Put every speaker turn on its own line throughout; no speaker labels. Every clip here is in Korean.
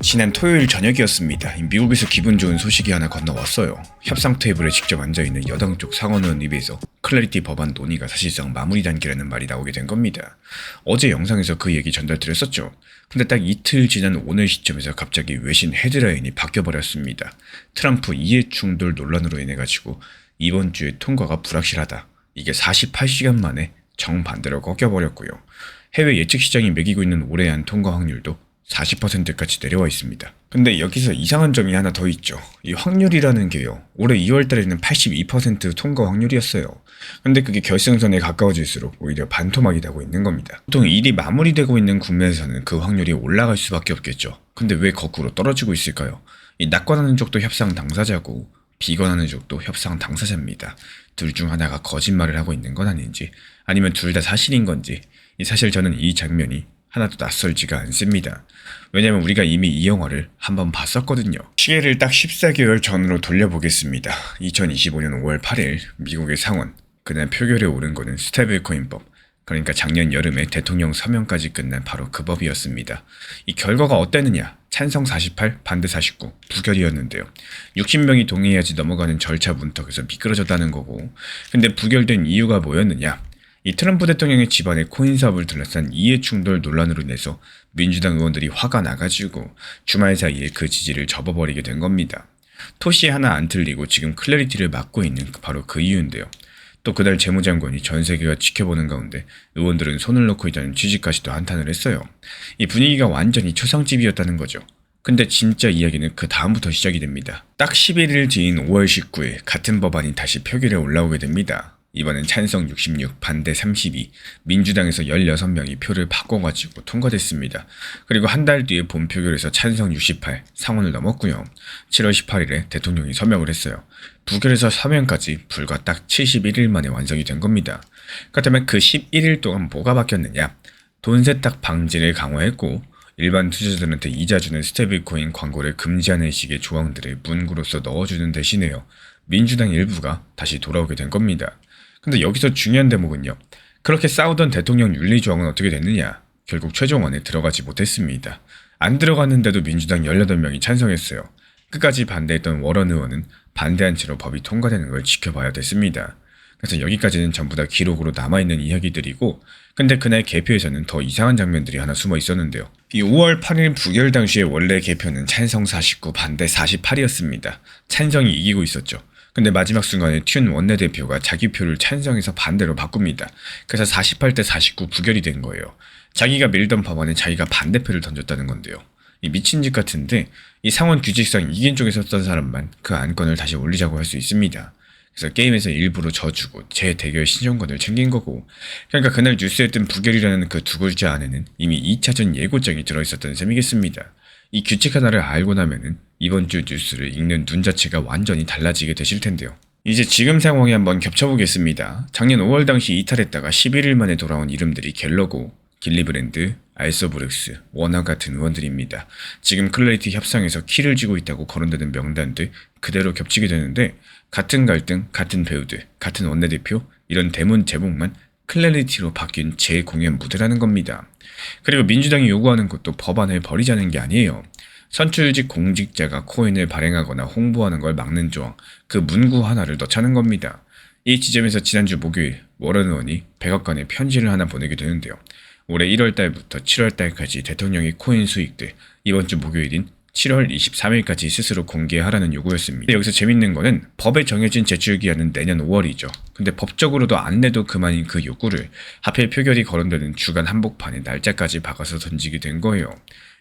지난 토요일 저녁이었습니다. 미국에서 기분 좋은 소식이 하나 건너왔어요. 협상 테이블에 직접 앉아있는 여당 쪽 상원의원 입에서 클래리티 법안 논의가 사실상 마무리 단계라는 말이 나오게 된 겁니다. 어제 영상에서 그 얘기 전달드렸었죠. 근데 딱 이틀 지난 오늘 시점에서 갑자기 외신 헤드라인이 바뀌어버렸습니다. 트럼프 이해충돌 논란으로 인해가지고 이번 주에 통과가 불확실하다. 이게 48시간 만에 정반대로 꺾여버렸고요. 해외 예측 시장이 매기고 있는 올해한 통과 확률도 40%까지 내려와 있습니다. 근데 여기서 이상한 점이 하나 더 있죠. 이 확률이라는 게요. 올해 2월달에는 82% 통과 확률이었어요. 근데 그게 결승선에 가까워질수록 오히려 반토막이 나고 있는 겁니다. 보통 일이 마무리되고 있는 국면에서는 그 확률이 올라갈 수밖에 없겠죠. 근데 왜 거꾸로 떨어지고 있을까요? 이 낙관하는 쪽도 협상 당사자고 비관하는 쪽도 협상 당사자입니다. 둘 중 하나가 거짓말을 하고 있는 건 아닌지 아니면 둘 다 사실인 건지 사실 저는 이 장면이 하나도 낯설지가 않습니다. 왜냐면 우리가 이미 이 영화를 한번 봤었거든요. 시계를 딱 14개월 전으로 돌려보겠습니다. 2025년 5월 8일 미국의 상원, 그날 표결에 오른 거는 스테이블코인법, 그러니까 작년 여름에 대통령 서명까지 끝난 바로 그 법이었습니다. 이 결과가 어땠느냐? 찬성 48, 반대 49, 부결이었는데요. 60명이 동의해야지 넘어가는 절차 문턱에서 미끄러졌다는 거고, 근데 부결된 이유가 뭐였느냐? 이 트럼프 대통령의 집안의 코인 사업을 둘러싼 이해충돌 논란으로 인해서 민주당 의원들이 화가 나가지고 주말 사이에 그 지지를 접어버리게 된 겁니다. 토시 하나 안 틀리고 지금 클래리티를 맡고 있는 바로 그 이유인데요. 또 그날 재무장관이 전 세계가 지켜보는 가운데 의원들은 손을 놓고 있다는 취지까지도 한탄을 했어요. 이 분위기가 완전히 초상집이었다는 거죠. 근데 진짜 이야기는 그 다음부터 시작이 됩니다. 딱 11일 뒤인 5월 19일 같은 법안이 다시 표결에 올라오게 됩니다. 이번엔 찬성 66, 반대 32, 민주당에서 16명이 표를 바꿔가지고 통과됐습니다. 그리고 한 달 뒤에 본표결에서 찬성 68, 상원을 넘었고요. 7월 18일에 대통령이 서명을 했어요. 부결에서 서명까지 불과 딱 71일 만에 완성이 된 겁니다. 그렇다면 그 11일 동안 뭐가 바뀌었느냐? 돈 세탁 방지를 강화했고 일반 투자자들한테 이자 주는 스테이블코인 광고를 금지하는 식의 조항들을 문구로서 넣어주는 대신에요. 민주당 일부가 다시 돌아오게 된 겁니다. 근데 여기서 중요한 대목은요. 그렇게 싸우던 대통령 윤리 조항은 어떻게 됐느냐? 결국 최종안에 들어가지 못했습니다. 안 들어갔는데도 민주당 18명이 찬성했어요. 끝까지 반대했던 워런 의원은 반대한 채로 법이 통과되는 걸 지켜봐야 됐습니다. 그래서 여기까지는 전부 다 기록으로 남아있는 이야기들이고, 근데 그날 개표에서는 더 이상한 장면들이 하나 숨어 있었는데요. 이 5월 8일 부결 당시에 원래 개표는 찬성 49, 반대 48이었습니다. 찬성이 이기고 있었죠. 근데 마지막 순간에 튠 원내대표가 자기 표를 찬성해서 반대로 바꿉니다. 그래서 48대 49 부결이 된 거예요. 자기가 밀던 법안에 자기가 반대표를 던졌다는 건데요. 이 미친 짓 같은데 이 상원 규칙상 이긴 쪽에 섰던 사람만 그 안건을 다시 올리자고 할 수 있습니다. 그래서 게임에서 일부러 져주고 재대결 신청권을 챙긴 거고, 그러니까 그날 뉴스에 뜬 부결이라는 그 두 글자 안에는 이미 2차전 예고장이 들어있었던 셈이겠습니다. 이 규칙 하나를 알고 나면은 이번 주 뉴스를 읽는 눈 자체가 완전히 달라지게 되실 텐데요. 이제 지금 상황에 한번 겹쳐보겠습니다. 작년 5월 당시 이탈했다가 11일 만에 돌아온 이름들이 갤러고, 길리브랜드, 알소브룩스, 워너 같은 의원들입니다. 지금 클래리티 협상에서 키를 쥐고 있다고 거론되는 명단들 그대로 겹치게 되는데, 같은 갈등, 같은 배우들, 같은 원내대표, 이런 대문 제목만 클래리티로 바뀐 재공연 무대라는 겁니다. 그리고 민주당이 요구하는 것도 법안을 버리자는 게 아니에요. 선출직 공직자가 코인을 발행하거나 홍보하는 걸 막는 조항, 그 문구 하나를 넣자는 겁니다. 이 지점에서 지난주 목요일 워런 의원이 백악관에 편지를 하나 보내게 되는데요. 올해 1월달부터 7월달까지 대통령의 코인 수익들, 이번 주 목요일인 7월 23일까지 스스로 공개하라는 요구였습니다. 여기서 재밌는 거는 법에 정해진 제출기한은 내년 5월이죠. 근데 법적으로도 안 내도 그만인 그 요구를 하필 표결이 거론되는 주간 한복판에 날짜까지 박아서 던지게 된 거예요.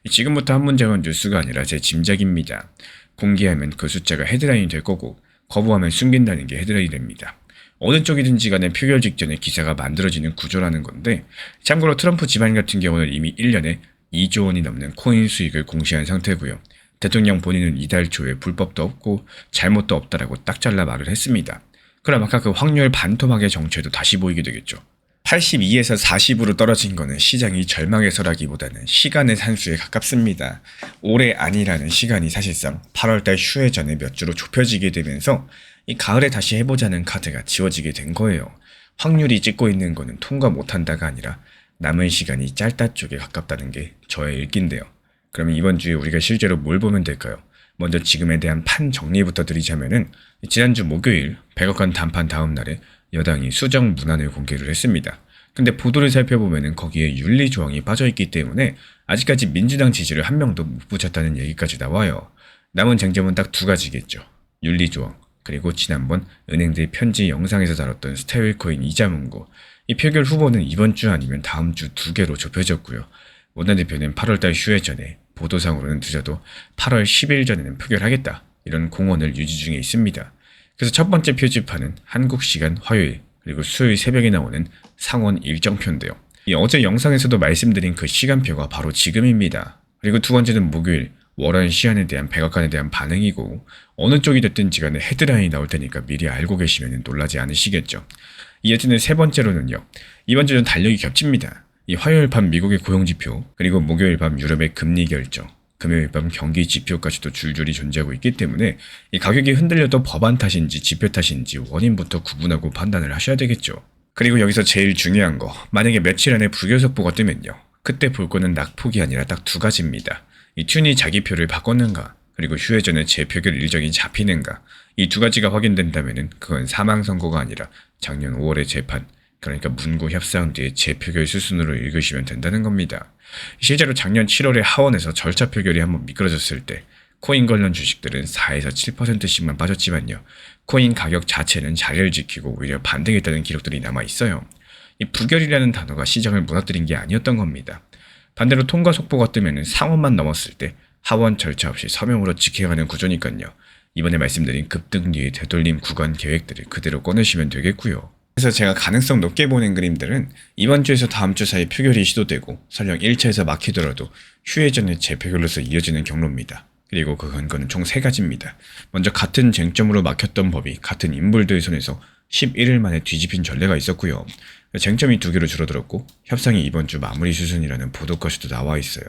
지금부터 한 문장은 뉴스가 아니라 제 짐작입니다. 공개하면 그 숫자가 헤드라인이 될 거고, 거부하면 숨긴다는 게 헤드라인이 됩니다. 어느 쪽이든지 간에 표결 직전에 기사가 만들어지는 구조라는 건데, 참고로 트럼프 집안 같은 경우는 이미 1년에 2조 원이 넘는 코인 수익을 공시한 상태고요. 대통령 본인은 이달 초에 불법도 없고 잘못도 없다라고 딱 잘라 말을 했습니다. 그럼 아까 그 확률 반토막의 정체도 다시 보이게 되겠죠. 82에서 40으로 떨어진 거는 시장이 절망해서라기보다는 시간의 산수에 가깝습니다. 올해 아니라는 시간이 사실상 8월달 휴회 전에 몇 주로 좁혀지게 되면서 이 가을에 다시 해보자는 카드가 지워지게 된 거예요. 확률이 찍고 있는 거는 통과 못한다가 아니라 남은 시간이 짧다 쪽에 가깝다는 게 저의 읽기인데요. 그러면 이번 주에 우리가 실제로 뭘 보면 될까요? 먼저 지금에 대한 판 정리부터 드리자면은 지난주 목요일 백악관 단판 다음 날에 여당이 수정 문안을 공개를 했습니다. 근데 보도를 살펴보면은 거기에 윤리 조항이 빠져있기 때문에 아직까지 민주당 지지를 한 명도 못 붙였다는 얘기까지 나와요. 남은 쟁점은 딱 두 가지겠죠. 윤리 조항, 그리고 지난번 은행들 편지 영상에서 다뤘던 스테이블코인 이자 문구. 이 표결 후보는 이번 주 아니면 다음 주 2개로 좁혀졌고요. 원내대표는 8월달 휴회 전에, 보도상으로는 늦어도 8월 10일 전에는 표결하겠다, 이런 공언을 유지 중에 있습니다. 그래서 첫 번째 표지판은 한국 시간 화요일, 그리고 수요일 새벽에 나오는 상원 일정표인데요. 어제 영상에서도 말씀드린 그 시간표가 바로 지금입니다. 그리고 두 번째는 목요일 월안 시안에 대한 백악관에 대한 반응이고, 어느 쪽이 됐든지 간에 헤드라인이 나올 테니까 미리 알고 계시면 놀라지 않으시겠죠. 이어지는 세 번째로는요, 이번 주는 달력이 겹칩니다. 이 화요일 밤 미국의 고용지표, 그리고 목요일 밤 유럽의 금리 결정, 금요일 밤 경기 지표까지도 줄줄이 존재하고 있기 때문에 이 가격이 흔들려도 법안 탓인지 지표 탓인지 원인부터 구분하고 판단을 하셔야 되겠죠. 그리고 여기서 제일 중요한 거, 만약에 며칠 안에 부결속보가 뜨면요, 그때 볼 거는 낙폭이 아니라 딱 두 가지입니다. 이 튠이 자기 표를 바꿨는가, 그리고 휴회 전에 재표결 일정이 잡히는가. 이 두 가지가 확인된다면은 그건 사망선고가 아니라 작년 5월의 재판, 그러니까 문구 협상 뒤에 재표결 수순으로 읽으시면 된다는 겁니다. 실제로 작년 7월에 하원에서 절차 표결이 한번 미끄러졌을 때 코인 관련 주식들은 4에서 7%씩만 빠졌지만요, 코인 가격 자체는 자리를 지키고 오히려 반등했다는 기록들이 남아있어요. 이 부결이라는 단어가 시장을 무너뜨린 게 아니었던 겁니다. 반대로 통과 속보가 뜨면 상원만 넘었을 때 하원 절차 없이 서명으로 지켜가는 구조니까요. 이번에 말씀드린 급등 뒤의 되돌림 구간 계획들을 그대로 꺼내시면 되겠고요. 그래서 제가 가능성 높게 보는 그림들은 이번 주에서 다음 주 사이 표결이 시도되고 설령 1차에서 막히더라도 휴회 전에 재표결로서 이어지는 경로입니다. 그리고 그 근거는 총 3가지입니다. 먼저 같은 쟁점으로 막혔던 법이 같은 인물들 손에서 11일 만에 뒤집힌 전례가 있었고요. 쟁점이 2개로 줄어들었고 협상이 이번 주 마무리 수순이라는 보도까지도 나와 있어요.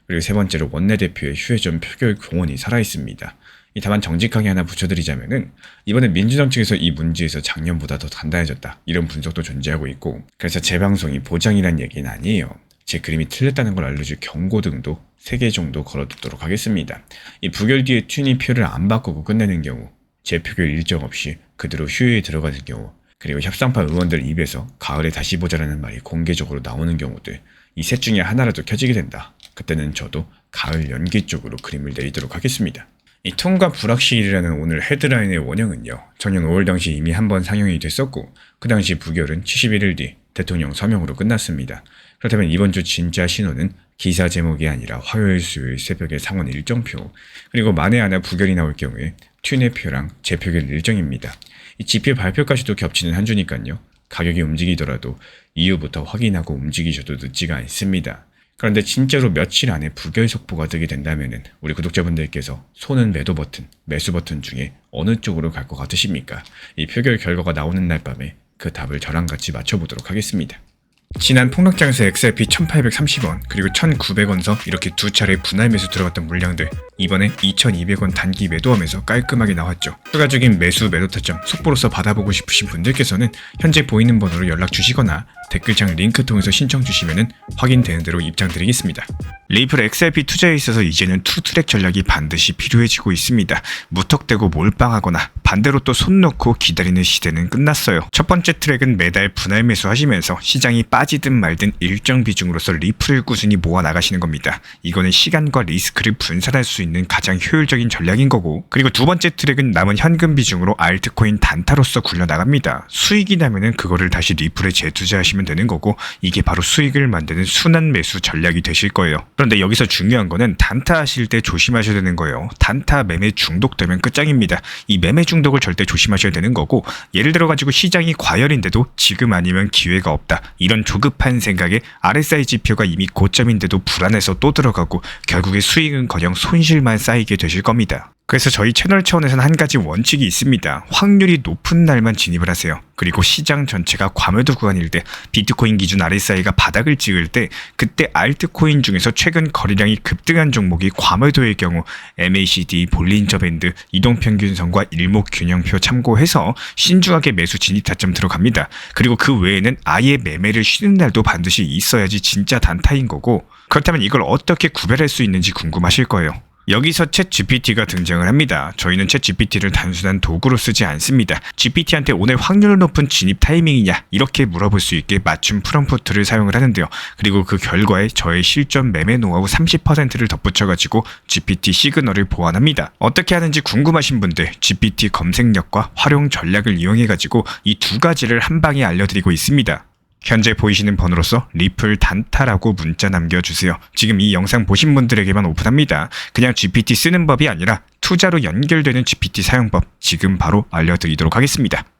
그리고 세 번째로 원내대표의 휴회 전 표결 공언이 살아있습니다. 다만 정직하게 하나 붙여드리자면은 이번에 민주당 측에서 이 문제에서 작년보다 더 단단해졌다, 이런 분석도 존재하고 있고, 그래서 제 방송이 보장이란 얘기는 아니에요. 제 그림이 틀렸다는 걸 알려줄 경고 등도 3개 정도 걸어두도록 하겠습니다. 이 부결 뒤에 튠이 표를 안 바꾸고 끝내는 경우, 재표결 일정 없이 그대로 휴회에 들어가는 경우, 그리고 협상파 의원들 입에서 가을에 다시 보자라는 말이 공개적으로 나오는 경우들, 이 셋 중에 하나라도 켜지게 된다. 그때는 저도 가을 연기 쪽으로 그림을 내리도록 하겠습니다. 이 통과 불확실이라는 오늘 헤드라인의 원형은요, 작년 5월 당시 이미 한번 상영이 됐었고, 그 당시 부결은 71일 뒤 대통령 서명으로 끝났습니다. 그렇다면 이번 주 진짜 신호는 기사 제목이 아니라 화요일 수요일 새벽에 상원 일정표, 그리고 만에 하나 부결이 나올 경우에 튠의 표랑 재표결 일정입니다. 이 지표 발표까지도 겹치는 한 주니까요, 가격이 움직이더라도 이후부터 확인하고 움직이셔도 늦지가 않습니다. 그런데 진짜로 며칠 안에 부결 속보가 뜨게 된다면 우리 구독자분들께서 손은 매도 버튼, 매수 버튼 중에 어느 쪽으로 갈 것 같으십니까? 이 표결 결과가 나오는 날 밤에 그 답을 저랑 같이 맞춰보도록 하겠습니다. 지난 폭락장에서 XRP 1830원 그리고 1900원서 이렇게 두 차례 분할 매수 들어갔던 물량들, 이번에 2200원 단기 매도하면서 깔끔하게 나왔죠. 추가적인 매수 매도 타점 속보로서 받아보고 싶으신 분들께서는 현재 보이는 번호로 연락 주시거나 댓글창 링크 통해서 신청 주시면 확인되는 대로 입장 드리겠습니다. 리플 XRP 투자에 있어서 이제는 투트랙 전략이 반드시 필요해지고 있습니다. 무턱대고 몰빵하거나 반대로 또 손 놓고 기다리는 시대는 끝났어요. 첫 번째 트랙은 매달 분할 매수하시면서 시장이 빠지든 말든 일정 비중으로서 리플을 꾸준히 모아 나가시는 겁니다. 이거는 시간과 리스크를 분산할 수 있는 가장 효율적인 전략인 거고, 그리고 두 번째 트랙은 남은 현금 비중으로 알트코인 단타로서 굴려나갑니다. 수익이 나면은 그거를 다시 리플에 재투자하시면 되는 거고, 이게 바로 수익을 만드는 순환 매수 전략이 되실 거예요. 그런데 여기서 중요한 거는 단타 하실 때 조심하셔야 되는 거예요. 단타 매매 중독되면 끝장입니다. 이 매매 중독을 절대 조심하셔야 되는 거고, 예를 들어 가지고 시장이 과열인데도 지금 아니면 기회가 없다, 이런 조급한 생각에 RSI 지표가 이미 고점인데도 불안해서 또 들어가고 결국에 수익은커녕 손실만 쌓이게 되실 겁니다. 그래서 저희 채널 차원에서는 한 가지 원칙이 있습니다. 확률이 높은 날만 진입을 하세요. 그리고 시장 전체가 과매도 구간일 때, 비트코인 기준 RSI가 바닥을 찍을 때, 그때 알트코인 중에서 최근 거래량이 급등한 종목이 과매도의 경우 MACD, 볼린저 밴드, 이동평균선과 일목균형표 참고해서 신중하게 매수 진입 타점 들어갑니다. 그리고 그 외에는 아예 매매를 쉬는 날도 반드시 있어야지 진짜 단타인 거고, 그렇다면 이걸 어떻게 구별할 수 있는지 궁금하실 거예요. 여기서 챗 GPT가 등장을 합니다. 저희는 챗 GPT를 단순한 도구로 쓰지 않습니다. GPT한테 오늘 확률 높은 진입 타이밍이냐 이렇게 물어볼 수 있게 맞춤 프롬프트를 사용을 하는데요. 그리고 그 결과에 저의 실전 매매 노하우 30%를 덧붙여가지고 GPT 시그널을 보완합니다. 어떻게 하는지 궁금하신 분들 GPT 검색력과 활용 전략을 이용해가지고 이 두 가지를 한 방에 알려드리고 있습니다. 현재 보이시는 번호로서 리플 단타라고 문자 남겨주세요. 지금 이 영상 보신 분들에게만 오픈합니다. 그냥 GPT 쓰는 법이 아니라 투자로 연결되는 GPT 사용법 지금 바로 알려드리도록 하겠습니다.